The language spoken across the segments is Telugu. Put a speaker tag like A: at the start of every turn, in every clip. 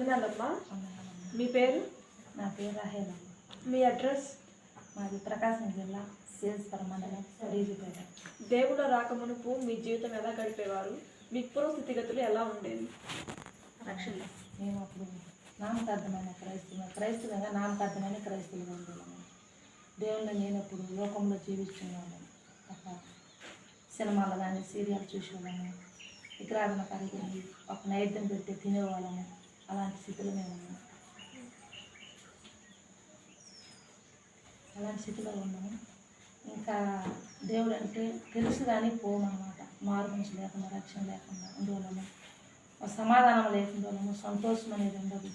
A: వందనాలమ్మా. మీ పేరు?
B: నా పేరు రాహేల.
A: మీ అడ్రస్?
B: మాది ప్రకాశం జిల్లా సేల్స్పురం మండలం డీజీపేట.
A: దేవుడు రాకమునుపు మీ జీవితం ఎలా గడిపేవారు? మీ పూర్వ స్థితిగతులు ఎలా ఉండేవి?
B: మేము అప్పుడు నామకార్థమైన క్రైస్తవంగా నామకార్థమైన క్రైస్తవులుగా ఉండేవాళ్ళము. దేవుళ్ళు నేను అప్పుడు లోకంలో జీవిస్తున్నాను. ఒక సినిమాలు కానీ సీరియల్ చూసేవాళ్ళము, విగ్రహాలను కలిగి ఒక నైవేద్యం పెట్టి తినేవాళ్ళము. అలాంటి స్థితిలో మేము ఉన్నాము. అలాంటి స్థితిలో ఉన్నాము. ఇంకా దేవుడు అంటే తెలుసు కానీ పోమన్నమాట. మారు మనిషి లేకుండా, రక్షణ లేకుండా ఉండేవాళ్ళము. సమాధానం లేకుండా వాళ్ళము, సంతోషం అనేది ఉండదు.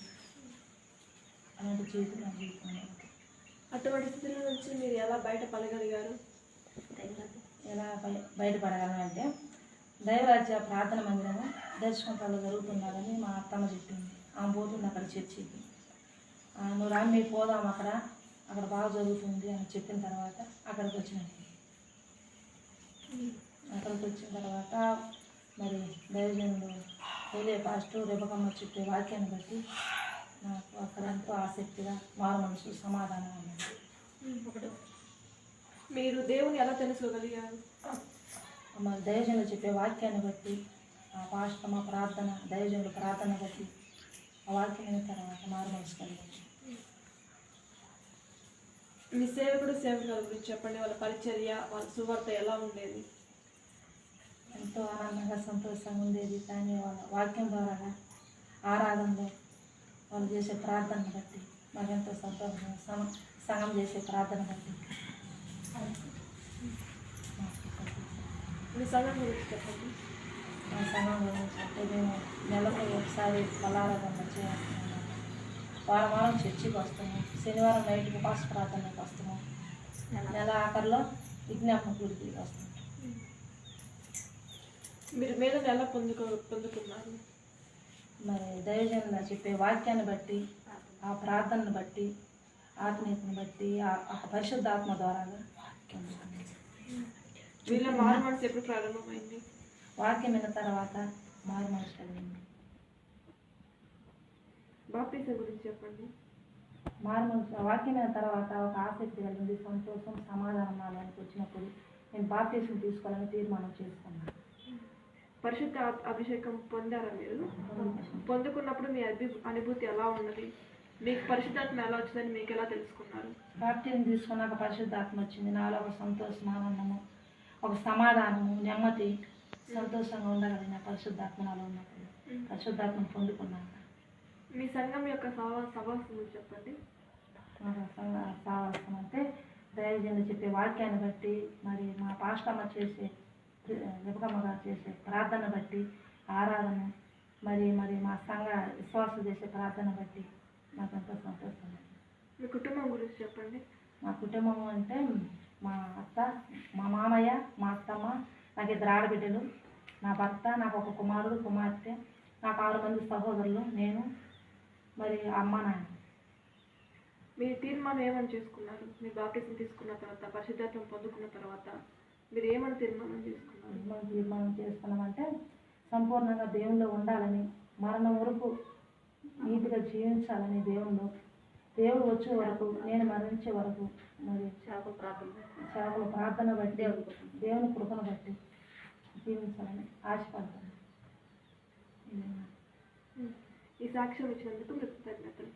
B: అలాంటి జీవితం నా జీవితం.
A: అటువంటి స్థితిలో నుంచి మీరు ఎలా బయటపడగలిగారు?
B: ఎలా బయటపడగలనంటే దైవరాజ్య ప్రార్థన మందిరము దర్శకంలో జరుగుతున్నారని మా అత్తమ్మ చెప్పింది. ఆమె పోతుంది అక్కడ చర్చికి. నువ్వు రామ్మి పోదాం, అక్కడ బాగా జరుగుతుంది అని చెప్పిన తర్వాత అక్కడికి వచ్చినాను. అక్కడికి వచ్చిన తర్వాత మరి దైవజనుడు వెళ్ళే పాస్టర్ రెబకమ్మ చెప్పే వాక్యాన్ని బట్టి నాకు అక్కడ ఎంతో ఆసక్తిగా మారు మనసు సమాధానం అన్నది.
A: మీరు దేవుని ఎలా తెలుసుకోగలిగారు?
B: మరి దైవజనులు చెప్పే వాక్యాన్ని బట్టి, ఆ పాస్టర్ మా ప్రార్థన, దైవజనులు ప్రార్థన బట్టి ఆ వాక్యం అయిన తర్వాత మారు మనసు కలిగింది.
A: మీ సేవకుల గురించి చెప్పండి. వాళ్ళ పరిచర్య, వాళ్ళ సువార్త ఎలా ఉండేది?
B: ఎంతో ఆనందంగా సంతోషంగా ఉండేది. కానీ వాళ్ళ వాక్యం ద్వారా ఆరాధనలో వాళ్ళు చేసే ప్రార్థనను బట్టి మాకెంతో సంతోషంగా, సంఘం చేసే ప్రార్థన బట్టి.
A: మీ సంఘం గురించి చెప్పండి.
B: మా సంఘం గురించి అంటే మేము నెలకు ఒకసారి బలారాధన చేస్తున్నాము. వారం చర్చికి వస్తాము. శనివారం నైట్కి ఉపవాస ప్రార్థనకి వస్తాము. నెల ఆఖరిలో విజ్ఞాపన కూడికి వస్తాము.
A: మీరు మీద ఎలా పొందుకున్నారు?
B: మరి దైవజనులు చెప్పే వాక్యాన్ని బట్టి, ఆ ప్రార్థనను బట్టి, ఆత్మీయతను బట్టి, ఆ పరిశుద్ధాత్మ ద్వారా
A: వీళ్ళ మారు మనసు ఎప్పుడు ప్రారంభమైంది?
B: వాక్యం విన్న తర్వాత మారు మనసు కలిగింది.
A: బాప్టిజం గురించి చెప్పండి.
B: మారు మనసు వాక్యం విన్న తర్వాత ఒక ఆసక్తి కలిగింది, సంతోషం, సమాధానం నాలోనికి వచ్చినప్పుడు నేను బాప్టిజం తీసుకోవాలని తీర్మానం చేసుకున్నాను.
A: పరిశుద్ధ అభిషేకం పొందారా మీరు? పొందుకున్నప్పుడు మీ అనుభూతి ఎలా ఉన్నది? మీకు పరిశుద్ధాత్మ ఎలా వచ్చిందని మీకు ఎలా తెలుసుకున్నారు?
B: బాప్టిజం తీసుకున్నాక పరిశుద్ధాత్మ వచ్చింది. నాలో ఒక సంతోషం, ఆనందము, ఒక సమాధానము, నెమ్మది, సంతోషంగా ఉండగలిగిన పరిశుద్ధాత్మ నాలో ఉన్నప్పుడు, పరిశుద్ధాత్మను పొందుకున్నాక.
A: మీ సంఘం యొక్క సహవాసం చెప్పండి.
B: సహవాసం అంటే దైవజనులు చెప్పే వాక్యాన్ని బట్టి, మరి మా పాస్టమ్మ చేసే రెబకమ్మ గారు చేసే ప్రార్థన బట్టి, ఆరాధన, మరి మా సంఘ విశ్వాసం చేసే ప్రార్థన బట్టి నాకు ఎంతో సంతోషం.
A: మీ కుటుంబం గురించి చెప్పండి.
B: మా కుటుంబం అంటే మా అత్త, మా మామయ్య, మా అత్తమ్మ, నాకు 2 ఆడబిడ్డలు, నా భర్త, నాకు ఒక కుమారుడు, కుమార్తె, నాకు 6 మంది సహోదరులు, నేను, మరి అమ్మ, నాన్న.
A: మీ తీర్మానం ఏమని చేసుకున్నారు? మీ బాప్టిజం తీసుకున్న తర్వాత, పరిశుద్ధాత్మ పొందుకున్న తర్వాత మీరు ఏమని తీర్మానం చేసుకున్నారు?
B: తీర్మానం చేసుకున్నామంటే సంపూర్ణంగా దేవుళ్ళు ఉండాలని, మరణం వరకు నీతిగా జీవించాలని, దేవుడు వచ్చే వరకు, నేను మరణించే వరకు, మరి సేవకుల ప్రార్థన బట్టి, దేవుని కృపను బట్టి జీవించాలని ఆశపడతాను.
A: ఈ సాక్ష్యం ఇచ్చినందుకు మీకు కృతజ్ఞతలు.